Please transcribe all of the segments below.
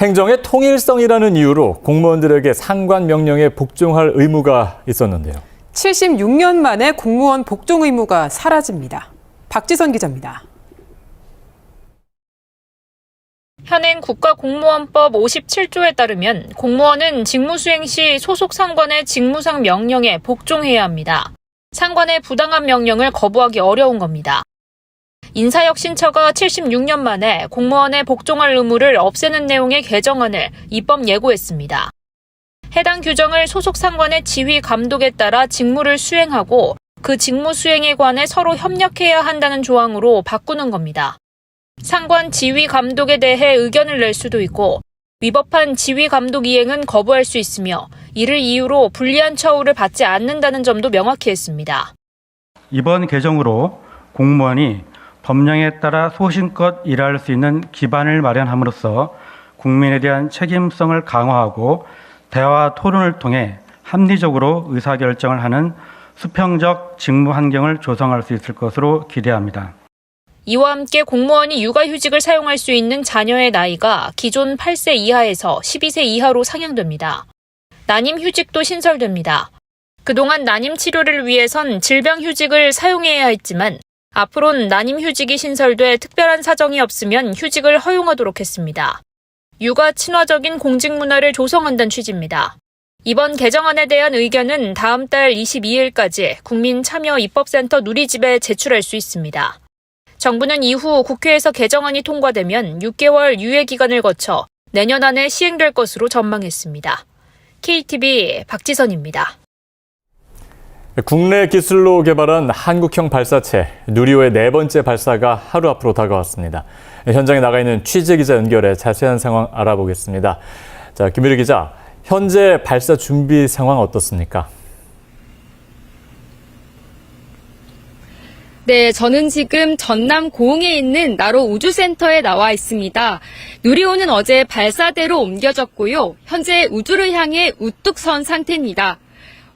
행정의 통일성이라는 이유로 공무원들에게 상관 명령에 복종할 의무가 있었는데요. 76년 만에 공무원 복종 의무가 사라집니다. 박지선 기자입니다. 현행 국가공무원법 57조에 따르면 공무원은 직무수행 시 소속 상관의 직무상 명령에 복종해야 합니다. 상관의 부당한 명령을 거부하기 어려운 겁니다. 인사혁신처가 76년 만에 공무원의 복종할 의무를 없애는 내용의 개정안을 입법 예고했습니다. 해당 규정을 소속 상관의 지휘 감독에 따라 직무를 수행하고 그 직무 수행에 관해 서로 협력해야 한다는 조항으로 바꾸는 겁니다. 상관 지휘 감독에 대해 의견을 낼 수도 있고 위법한 지휘 감독 이행은 거부할 수 있으며 이를 이유로 불리한 처우를 받지 않는다는 점도 명확히 했습니다. 이번 개정으로 공무원이 법령에 따라 소신껏 일할 수 있는 기반을 마련함으로써 국민에 대한 책임성을 강화하고 대화 토론을 통해 합리적으로 의사결정을 하는 수평적 직무 환경을 조성할 수 있을 것으로 기대합니다. 이와 함께 공무원이 육아휴직을 사용할 수 있는 자녀의 나이가 기존 8세 이하에서 12세 이하로 상향됩니다. 난임휴직도 신설됩니다. 그동안 난임 치료를 위해선 질병휴직을 사용해야 했지만 앞으로는 난임휴직이 신설돼 특별한 사정이 없으면 휴직을 허용하도록 했습니다. 육아 친화적인 공직 문화를 조성한다는 취지입니다. 이번 개정안에 대한 의견은 다음 달 22일까지 국민참여입법센터 누리집에 제출할 수 있습니다. 정부는 이후 국회에서 개정안이 통과되면 6개월 유예 기간을 거쳐 내년 안에 시행될 것으로 전망했습니다. KTV 박지선입니다. 국내 기술로 개발한 한국형 발사체 누리호의 4번째 발사가 하루 앞으로 다가왔습니다. 현장에 나가 있는 취재 기자 연결해 자세한 상황 알아보겠습니다. 자, 김유리 기자, 현재 발사 준비 상황 어떻습니까? 네, 저는 지금 전남 고흥에 있는 나로 우주센터에 나와 있습니다. 누리호는 어제 발사대로 옮겨졌고요. 현재 우주를 향해 우뚝 선 상태입니다.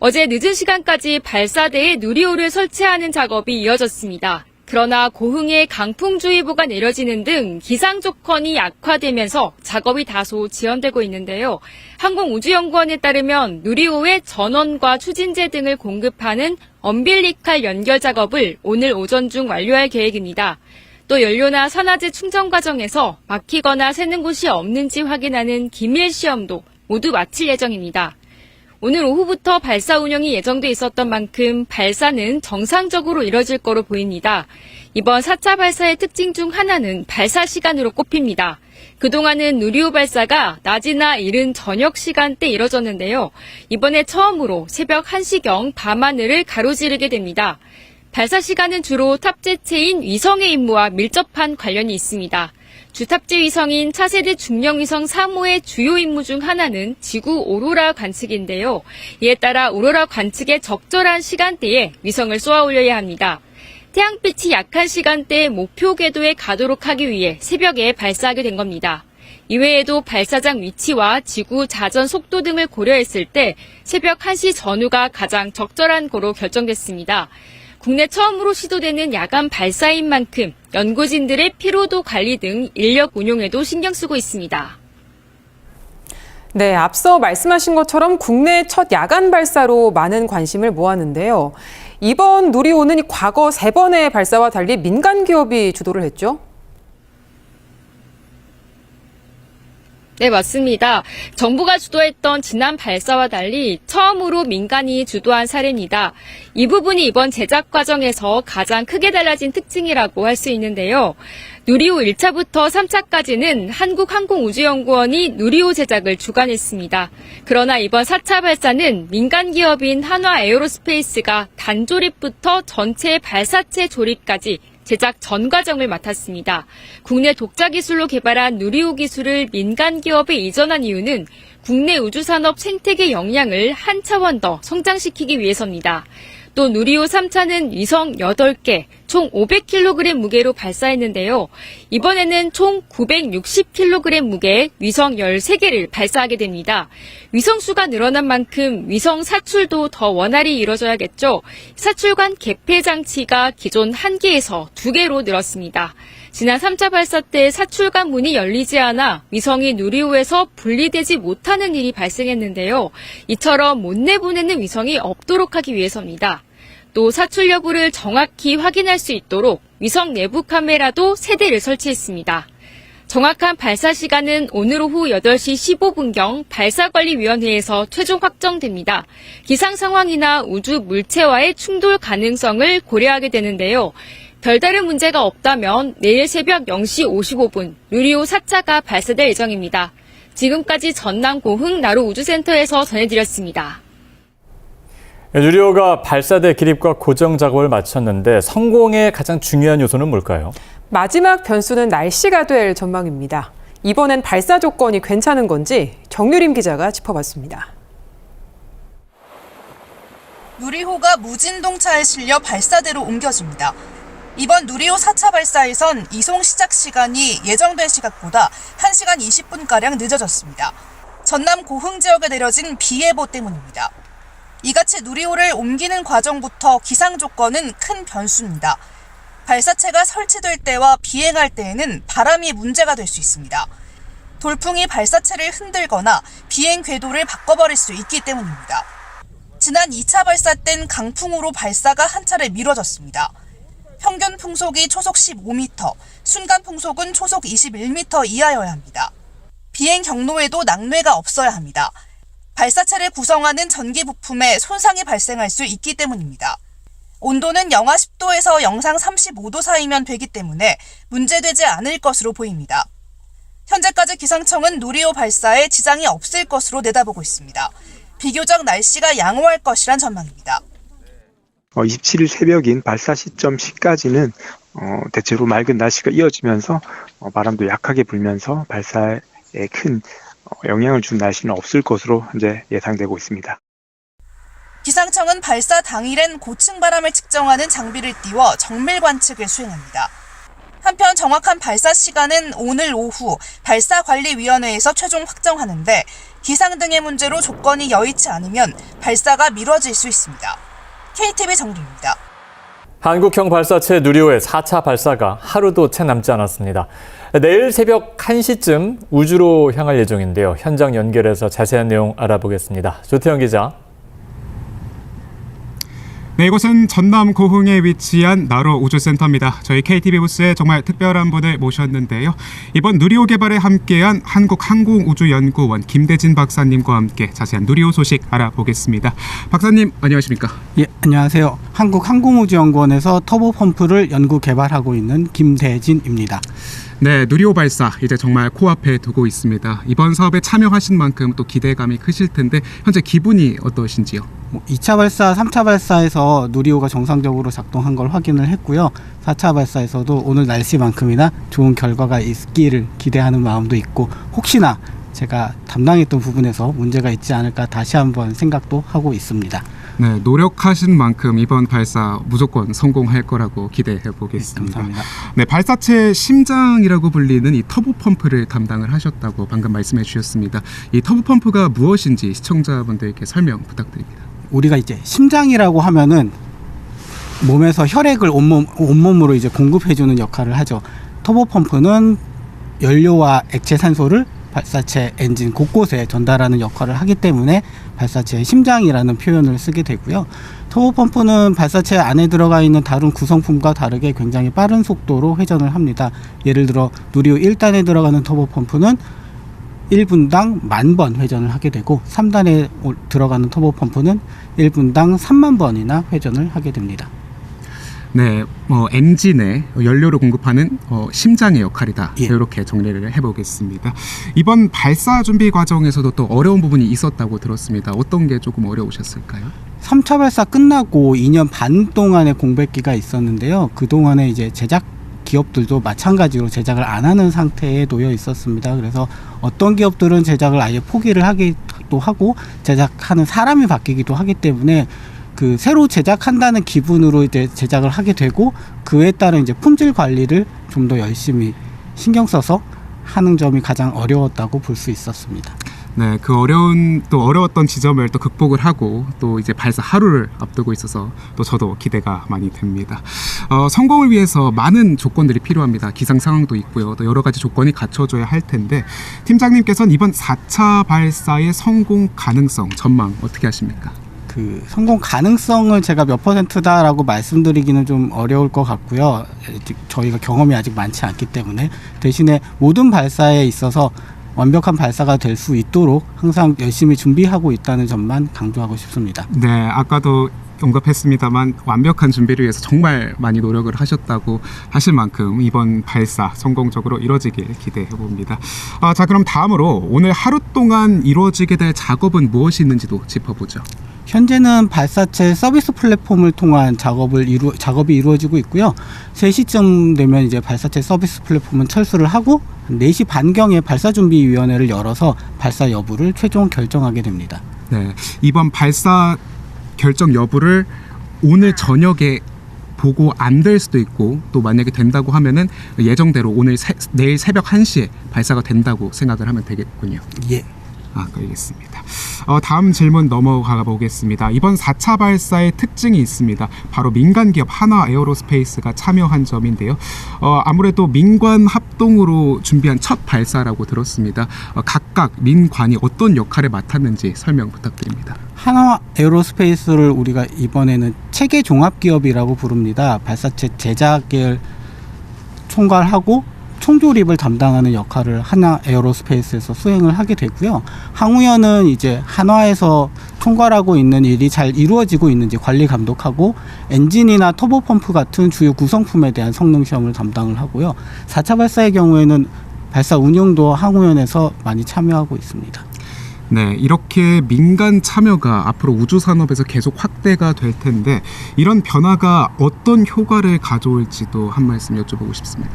어제 늦은 시간까지 발사대에 누리호를 설치하는 작업이 이어졌습니다. 그러나 고흥에 강풍주의보가 내려지는 등 기상 조건이 악화되면서 작업이 다소 지연되고 있는데요. 항공우주연구원에 따르면 누리호의 전원과 추진제 등을 공급하는 엄빌리칼 연결 작업을 오늘 오전 중 완료할 계획입니다. 또 연료나 산화제 충전 과정에서 막히거나 새는 곳이 없는지 확인하는 기밀 시험도 모두 마칠 예정입니다. 오늘 오후부터 발사 운영이 예정돼 있었던 만큼 발사는 정상적으로 이뤄질 거로 보입니다. 이번 4차 발사의 특징 중 하나는 발사 시간으로 꼽힙니다. 그동안은 누리호 발사가 낮이나 이른 저녁 시간대 이뤄졌는데요. 이번에 처음으로 새벽 1시경 밤하늘을 가로지르게 됩니다. 발사 시간은 주로 탑재체인 위성의 임무와 밀접한 관련이 있습니다. 주탑재 위성인 차세대 중령위성 3호의 주요 임무 중 하나는 지구 오로라 관측인데요. 이에 따라 오로라 관측에 적절한 시간대에 위성을 쏘아 올려야 합니다. 태양빛이 약한 시간대에 목표 궤도에 가도록 하기 위해 새벽에 발사하게 된 겁니다. 이외에도 발사장 위치와 지구 자전 속도 등을 고려했을 때 새벽 1시 전후가 가장 적절한 거로 결정됐습니다. 국내 처음으로 시도되는 야간 발사인 만큼 연구진들의 피로도 관리 등 인력 운용에도 신경 쓰고 있습니다. 네, 앞서 말씀하신 것처럼 국내 첫 야간 발사로 많은 관심을 모았는데요. 이번 누리호는 과거 3번의 발사와 달리 민간 기업이 주도를 했죠? 네, 맞습니다. 정부가 주도했던 지난 발사와 달리 처음으로 민간이 주도한 사례입니다. 이 부분이 이번 제작 과정에서 가장 크게 달라진 특징이라고 할 수 있는데요. 누리호 1차부터 3차까지는 한국항공우주연구원이 누리호 제작을 주관했습니다. 그러나 이번 4차 발사는 민간 기업인 한화에어로스페이스가 단조립부터 전체 발사체 조립까지 제작 전 과정을 맡았습니다. 국내 독자 기술로 개발한 누리호 기술을 민간 기업에 이전한 이유는 국내 우주산업 생태계 역량을 한 차원 더 성장시키기 위해서입니다. 또 누리호 3차는 위성 8개, 총 500kg 무게로 발사했는데요. 이번에는 총 960kg 무게의 위성 13개를 발사하게 됩니다. 위성 수가 늘어난 만큼 위성 사출도 더 원활히 이뤄져야겠죠. 사출관 개폐 장치가 기존 1개에서 2개로 늘었습니다. 지난 3차 발사 때 사출간 문이 열리지 않아 위성이 누리호에서 분리되지 못하는 일이 발생했는데요. 이처럼 못 내보내는 위성이 없도록 하기 위해서입니다. 또 사출 여부를 정확히 확인할 수 있도록 위성 내부 카메라도 3대를 설치했습니다. 정확한 발사 시간은 오늘 오후 8시 15분경 발사관리위원회에서 최종 확정됩니다. 기상 상황이나 우주 물체와의 충돌 가능성을 고려하게 되는데요. 별다른 문제가 없다면 내일 새벽 0시 55분 누리호 4차가 발사될 예정입니다. 지금까지 전남 고흥 나로 우주센터에서 전해드렸습니다. 누리호가 발사대 기립과 고정 작업을 마쳤는데 성공의 가장 중요한 요소는 뭘까요? 마지막 변수는 날씨가 될 전망입니다. 이번엔 발사 조건이 괜찮은 건지 정유림 기자가 짚어봤습니다. 누리호가 무진동차에 실려 발사대로 옮겨집니다. 이번 누리호 4차 발사에선 이송 시작 시간이 예정된 시각보다 1시간 20분가량 늦어졌습니다. 전남 고흥 지역에 내려진 비 예보 때문입니다. 이같이 누리호를 옮기는 과정부터 기상 조건은 큰 변수입니다. 발사체가 설치될 때와 비행할 때에는 바람이 문제가 될 수 있습니다. 돌풍이 발사체를 흔들거나 비행 궤도를 바꿔버릴 수 있기 때문입니다. 지난 2차 발사 땐 강풍으로 발사가 한 차례 미뤄졌습니다. 평균 풍속이 초속 15m, 순간 풍속은 초속 21m 이하여야 합니다. 비행 경로에도 낙뢰가 없어야 합니다. 발사체를 구성하는 전기 부품에 손상이 발생할 수 있기 때문입니다. 온도는 영하 10도에서 영상 35도 사이면 되기 때문에 문제되지 않을 것으로 보입니다. 현재까지 기상청은 누리호 발사에 지장이 없을 것으로 내다보고 있습니다. 비교적 날씨가 양호할 것이란 전망입니다. 27일 새벽인 발사 시점까지는 대체로 맑은 날씨가 이어지면서 바람도 약하게 불면서 발사에 큰 영향을 준 날씨는 없을 것으로 현재 예상되고 있습니다. 기상청은 발사 당일엔 고층 바람을 측정하는 장비를 띄워 정밀 관측을 수행합니다. 한편 정확한 발사 시간은 오늘 오후 발사관리위원회에서 최종 확정하는데 기상 등의 문제로 조건이 여의치 않으면 발사가 미뤄질 수 있습니다. KTV 정리입니다. 한국형 발사체 누리호의 4차 발사가 하루도 채 남지 않았습니다. 내일 새벽 1시쯤 우주로 향할 예정인데요. 현장 연결해서 자세한 내용 알아보겠습니다. 조태영 기자. 네, 이곳은 전남 고흥에 위치한 나로 우주센터입니다. 저희 KTV 부스에 정말 특별한 분을 모셨는데요. 이번 누리호 개발에 함께한 한국항공우주연구원 김대진 박사님과 함께 자세한 누리호 소식 알아보겠습니다. 박사님, 안녕하십니까? 예, 안녕하세요. 한국항공우주연구원에서 터보펌프를 연구 개발하고 있는 김대진입니다. 네, 누리호 발사 이제 정말 코앞에 두고 있습니다. 이번 사업에 참여하신 만큼 또 기대감이 크실 텐데 현재 기분이 어떠신지요? 2차 발사, 3차 발사에서 누리호가 정상적으로 작동한 걸 확인을 했고요. 4차 발사에서도 오늘 날씨만큼이나 좋은 결과가 있기를 기대하는 마음도 있고 혹시나 제가 담당했던 부분에서 문제가 있지 않을까 다시 한번 생각도 하고 있습니다. 네, 노력하신 만큼 이번 발사 무조건 성공할 거라고 기대해 보겠습니다. 감사합니다. 네, 발사체 심장이라고 불리는 이 터보펌프를 담당을 하셨다고 방금 말씀해 주셨습니다. 이 터보펌프가 무엇인지 시청자분들께 설명 부탁드립니다. 우리가 이제 심장이라고 하면은 몸에서 혈액을 온몸으로 이제 공급해주는 역할을 하죠. 터보펌프는 연료와 액체 산소를 발사체 엔진 곳곳에 전달하는 역할을 하기 때문에 발사체의 심장이라는 표현을 쓰게 되고요. 터보펌프는 발사체 안에 들어가 있는 다른 구성품과 다르게 굉장히 빠른 속도로 회전을 합니다. 예를 들어 누리호 1단에 들어가는 터보펌프는 1분당 10,000번 회전을 하게 되고 3단에 들어가는 터보펌프는 1분당 30,000번이나 회전을 하게 됩니다. 네, 엔진에 연료를 공급하는 심장의 역할이다. 예. 이렇게 정리를 해보겠습니다. 이번 발사 준비 과정에서도 또 어려운 부분이 있었다고 들었습니다. 어떤 게 조금 어려우셨을까요? 3차 발사 끝나고 2년 반 동안의 공백기가 있었는데요. 그동안에 이제 제작 기업들도 마찬가지로 제작을 안 하는 상태에 놓여 있었습니다. 그래서 어떤 기업들은 제작을 아예 포기를 하기도 하고 제작하는 사람이 바뀌기도 하기 때문에 그 새로 제작한다는 기분으로 이제 제작을 하게 되고 그에 따른 이제 품질 관리를 좀 더 열심히 신경 써서 하는 점이 가장 어려웠다고 볼 수 있었습니다. 네, 그 어려웠던 지점을 또 극복을 하고 또 이제 발사 하루를 앞두고 있어서 또 저도 기대가 많이 됩니다. 성공을 위해서 많은 조건들이 필요합니다. 기상 상황도 있고요. 또 여러 가지 조건이 갖춰져야 할 텐데 팀장님께서는 이번 4차 발사의 성공 가능성 전망 어떻게 하십니까? 그 성공 가능성을 제가 몇 %다라고 말씀드리기는 좀 어려울 것 같고요. 저희가 경험이 아직 많지 않기 때문에 대신에 모든 발사에 있어서 완벽한 발사가 될 수 있도록 항상 열심히 준비하고 있다는 점만 강조하고 싶습니다. 네, 아까도 언급했습니다만 완벽한 준비를 위해서 정말 많이 노력을 하셨다고 하실 만큼 이번 발사 성공적으로 이루어지길 기대해 봅니다. 자, 그럼 다음으로 오늘 하루 동안 이루어지게 될 작업은 무엇이 있는지도 짚어보죠. 현재는 발사체 서비스 플랫폼을 통한 작업이 이루어지고 있고요. 3시쯤 되면 이제 발사체 서비스 플랫폼은 철수를 하고 4시 반경에 발사준비위원회를 열어서 발사 여부를 최종 결정하게 됩니다. 네, 이번 발사 결정 여부를 오늘 저녁에 보고 안 될 수도 있고 또 만약에 된다고 하면은 예정대로 내일 새벽 1시에 발사가 된다고 생각을 하면 되겠군요. 예. 알겠습니다. 다음 질문 넘어가 보겠습니다. 이번 4차 발사의 특징이 있습니다. 바로 민간 기업 하나 에어로스페이스가 참여한 점인데요. 아무래도 민관 합동으로 준비한 첫 발사라고 들었습니다. 각각 민관이 어떤 역할을 맡았는지 설명 부탁드립니다. 하나 에어로스페이스를 우리가 이번에는 체계 종합 기업이라고 부릅니다. 발사체 제작을 총괄하고 총조립을 담당하는 역할을 하나 에어로스페이스에서 수행을 하게 되고요. 항우연은 이제 한화에서 총괄하고 있는 일이 잘 이루어지고 있는지 관리 감독하고 엔진이나 터보펌프 같은 주요 구성품에 대한 성능 시험을 담당을 하고요. 4차 발사의 경우에는 발사 운용도 항우연에서 많이 참여하고 있습니다. 네, 이렇게 민간 참여가 앞으로 우주 산업에서 계속 확대가 될 텐데 이런 변화가 어떤 효과를 가져올지도 한 말씀 여쭤보고 싶습니다.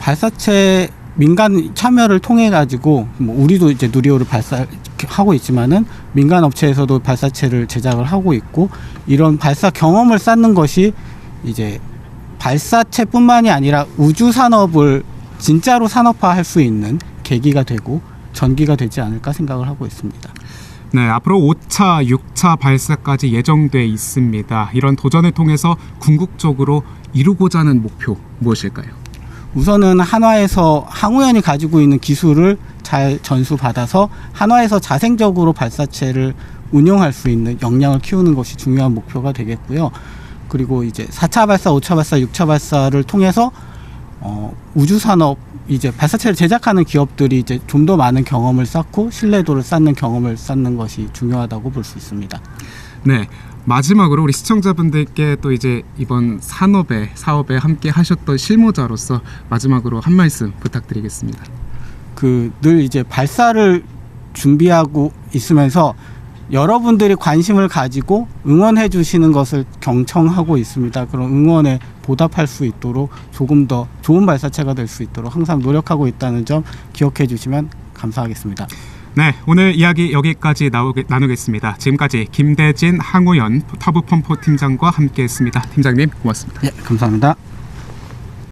발사체 민간 참여를 통해 가지고 우리도 이제 누리호를 발사하고 있지만은 민간 업체에서도 발사체를 제작을 하고 있고 이런 발사 경험을 쌓는 것이 이제 발사체뿐만이 아니라 우주 산업을 진짜로 산업화할 수 있는 계기가 되고 전기가 되지 않을까 생각을 하고 있습니다. 네, 앞으로 5차, 6차 발사까지 예정돼 있습니다. 이런 도전을 통해서 궁극적으로 이루고자 하는 목표 무엇일까요? 우선은 한화에서 항우연이 가지고 있는 기술을 잘 전수받아서 한화에서 자생적으로 발사체를 운용할 수 있는 역량을 키우는 것이 중요한 목표가 되겠고요. 그리고 이제 4차 발사, 5차 발사, 6차 발사를 통해서 우주 산업 이제 발사체를 제작하는 기업들이 이제 좀 더 많은 경험을 쌓고 신뢰도를 쌓는 경험을 쌓는 것이 중요하다고 볼 수 있습니다. 네. 마지막으로 우리 시청자분들께 또 이제 이번 사업에 함께 하셨던 실무자로서 마지막으로 한 말씀 부탁드리겠습니다. 늘 이제 발사를 준비하고 있으면서 여러분들이 관심을 가지고 응원해 주시는 것을 경청하고 있습니다. 그런 응원에 보답할 수 있도록 조금 더 좋은 발사체가 될 수 있도록 항상 노력하고 있다는 점 기억해 주시면 감사하겠습니다. 네, 오늘 이야기 여기까지 나누겠습니다. 지금까지 김대진 항우연 터보펌프 팀장과 함께했습니다. 팀장님 고맙습니다. 예, 감사합니다.